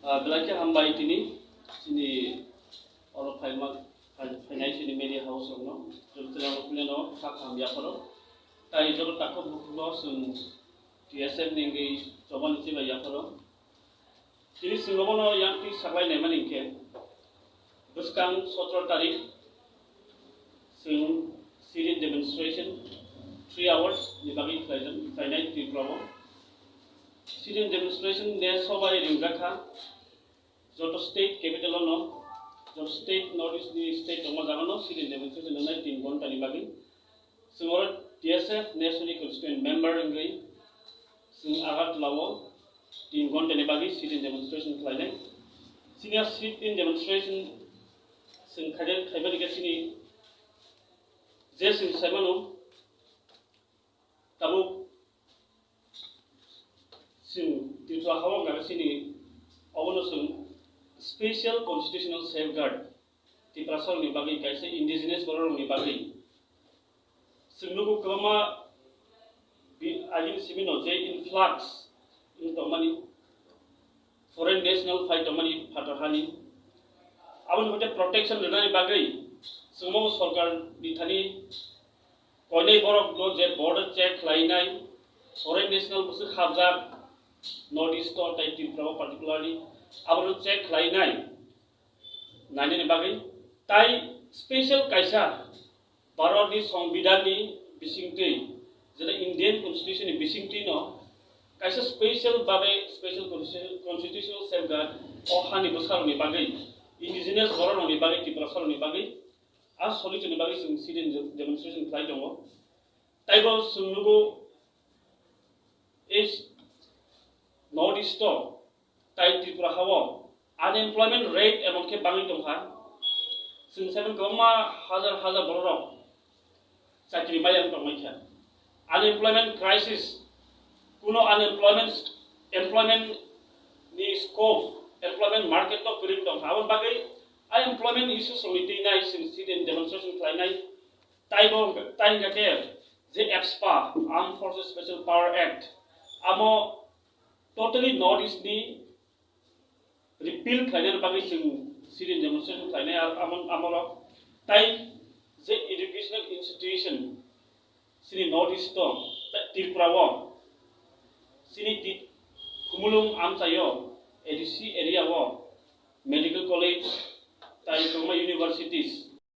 Belakang hambai tini sini orang finance sini media house no, jumlah punya no hak hamya kalau, tapi jauh takut bukulo sung TSF nengi coba nanti bayar kalau, jadi sungguh yang ti sabai neman ingke, buskan 17 tarik sung series demonstration 3 hours di bagi finance di promo. Series demonstration dia sobai ringgaka Jotto state capital no, Jotto state northeast di state oma jangan no, series demonstration nanti 3 gonta di bagi. Semua TSF national constituent member ingin, sing agat lawo 3 gonta di bagi series demonstration kelainnya. Sini series demonstration sing kajian kajian di sini, sing saya mano, tamu sing Tiprasani nggak sini, awalnya sing special constitutional safeguard Tiprasani bagi kaisa indigenous orang bagi sing nuku kama agin simino je influx into money foreign national fight money patarhani awal hote protection lenani bagi semua sarkar dithani koinai borok lo je border check lainai foreign national busu khabjak northeast or Tiprasani particularly awal check lainai nani bagi tai special kaisa Bharat ni Sambidan ni bisingti jadi Indian Constitution ni bisingti no kaisa special constitutional safeguard ohani buskar ni bagi indigenous orang ni bagi Tiprasani ni bagi as solution ni bagi sing demonstration flight dongo tai bo sungnugo is northeast to tai Tiprasani unemployment rate among ke bangi tongha sing seven koma hazar borok sakri bayang tongmaicha unemployment crisis kuno employment ni scope employment market to kuring tong hawan bagai unemployment issues soliti nai sing student demonstration klainai tai ngake je EPSPA Armed Forces Special Power Act amo totally northeast ni repeal klainer bagi sing student demonstration klainai amolo tai je educational institution sini northeast to Tiprasani sini kumulung amsayo ADC area wo medical college tai koma universities